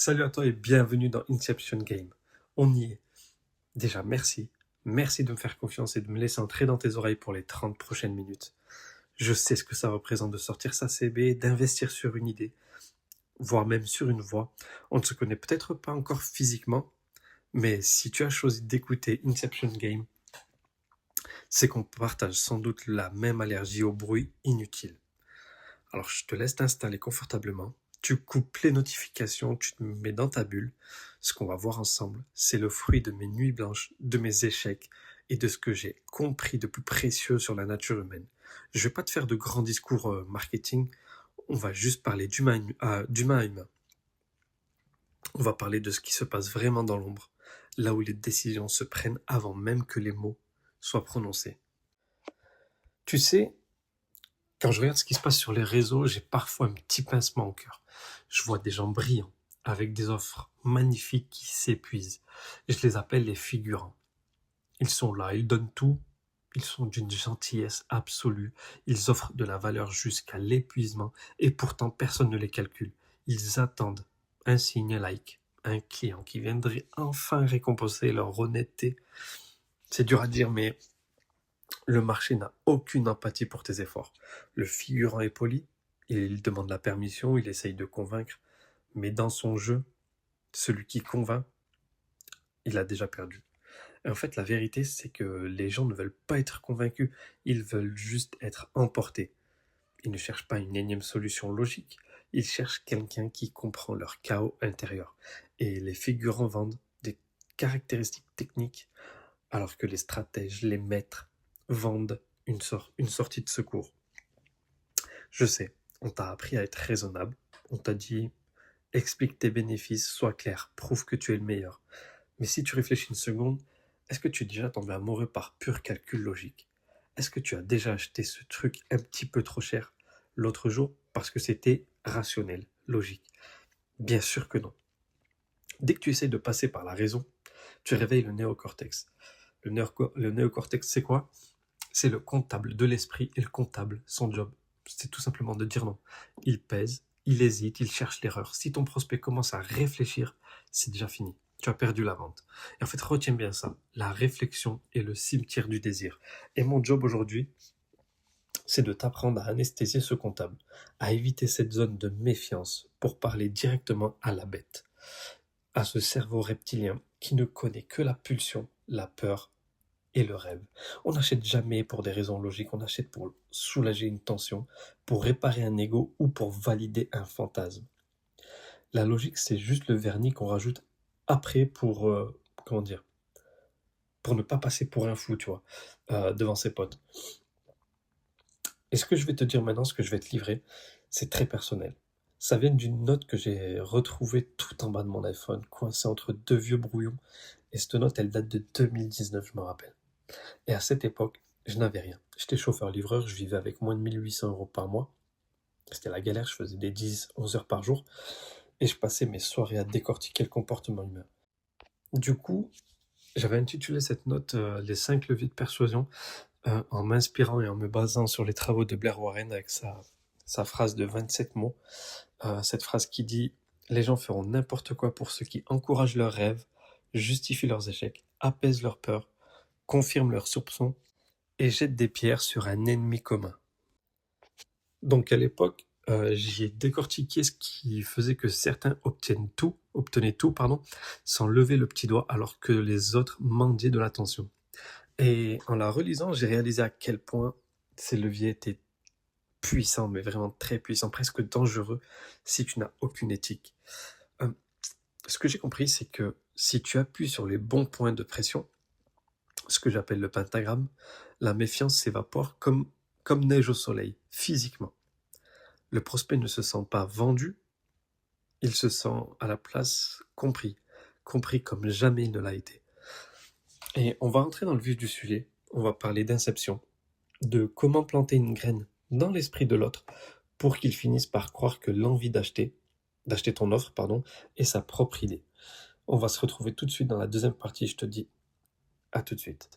Salut à toi et bienvenue dans Inception Game. On y est. Déjà, merci. Merci de me faire confiance et de me laisser entrer dans tes oreilles pour les 30 prochaines minutes. Je sais ce que ça représente de sortir sa CB, d'investir sur une idée, voire même sur une voix. On ne se connaît peut-être pas encore physiquement, mais si tu as choisi d'écouter Inception Game, c'est qu'on partage sans doute la même allergie au bruit inutile. Alors je te laisse t'installer confortablement. Tu coupes les notifications, tu te mets dans ta bulle. Ce qu'on va voir ensemble, c'est le fruit de mes nuits blanches, de mes échecs et de ce que j'ai compris de plus précieux sur la nature humaine. Je vais pas te faire de grands discours marketing, on va juste parler d'humain à humain. On va parler de ce qui se passe vraiment dans l'ombre, là où les décisions se prennent avant même que les mots soient prononcés. Tu sais, quand je regarde ce qui se passe sur les réseaux, j'ai parfois un petit pincement au cœur. Je vois des gens brillants, avec des offres magnifiques qui s'épuisent. Je les appelle les figurants. Ils sont là, ils donnent tout, ils sont d'une gentillesse absolue, ils offrent de la valeur jusqu'à l'épuisement, et pourtant personne ne les calcule. Ils attendent un signe, un like, un client qui viendrait enfin récompenser leur honnêteté. C'est dur à dire, mais le marché n'a aucune empathie pour tes efforts. Le figurant est poli, il demande la permission, il essaye de convaincre, mais dans son jeu, celui qui convainc, il a déjà perdu. Et en fait, la vérité, c'est que les gens ne veulent pas être convaincus, ils veulent juste être emportés. Ils ne cherchent pas une énième solution logique, ils cherchent quelqu'un qui comprend leur chaos intérieur. Et les figurants vendent des caractéristiques techniques, alors que les stratèges, les maîtres, vendent une sortie de secours. Je sais, on t'a appris à être raisonnable, on t'a dit explique tes bénéfices, sois clair, prouve que tu es le meilleur. Mais si tu réfléchis une seconde, est-ce que tu es déjà tombé amoureux par pur calcul logique? Est-ce que tu as déjà acheté ce truc un petit peu trop cher l'autre jour parce que c'était rationnel, logique? Bien sûr que non. Dès que tu essayes de passer par la raison, tu réveilles le néocortex. Le néocortex, c'est quoi? C'est le comptable de l'esprit, et le comptable, son job, c'est tout simplement de dire non. Il pèse, il hésite, il cherche l'erreur. Si ton prospect commence à réfléchir, c'est déjà fini. Tu as perdu la vente. Et en fait, retiens bien ça. La réflexion est le cimetière du désir. Et mon job aujourd'hui, c'est de t'apprendre à anesthésier ce comptable, à éviter cette zone de méfiance pour parler directement à la bête, à ce cerveau reptilien qui ne connaît que la pulsion, la peur et le rêve. On n'achète jamais pour des raisons logiques, on achète pour soulager une tension, pour réparer un ego ou pour valider un fantasme. La logique, c'est juste le vernis qu'on rajoute après pour, comment dire, pour ne pas passer pour un fou, tu vois, devant ses potes. Et ce que je vais te dire maintenant, ce que je vais te livrer, c'est très personnel. Ça vient d'une note que j'ai retrouvée tout en bas de mon iPhone, coincée entre deux vieux brouillons. Et cette note, elle date de 2019, je me rappelle. Et à cette époque, je n'avais rien. J'étais chauffeur-livreur, je vivais avec moins de 1800 € par mois. C'était la galère, je faisais des 10-11 heures par jour. Et je passais mes soirées à décortiquer le comportement humain. Du coup, j'avais intitulé cette note Les 5 leviers de persuasion, en m'inspirant et en me basant sur les travaux de Blair Warren avec sa phrase de 27 mots. Cette phrase qui dit « Les gens feront n'importe quoi pour ceux qui encouragent leurs rêves, justifient leurs échecs, apaisent leurs peurs, confirment leurs soupçons et jettent des pierres sur un ennemi commun. » Donc à l'époque, j'y ai décortiqué ce qui faisait que certains obtenaient tout, sans lever le petit doigt, alors que les autres mendiaient de l'attention. Et en la relisant, j'ai réalisé à quel point ces leviers étaient puissants, mais vraiment très puissants, presque dangereux, si tu n'as aucune éthique. Ce que j'ai compris, c'est que si tu appuies sur les bons points de pression, ce que j'appelle le pentagramme, la méfiance s'évapore comme neige au soleil, physiquement. Le prospect ne se sent pas vendu, il se sent à la place compris comme jamais il ne l'a été. Et on va entrer dans le vif du sujet, on va parler d'inception, de comment planter une graine dans l'esprit de l'autre pour qu'il finisse par croire que l'envie d'acheter ton offre, est sa propre idée. On va se retrouver tout de suite dans la deuxième partie, je te dis à tout de suite.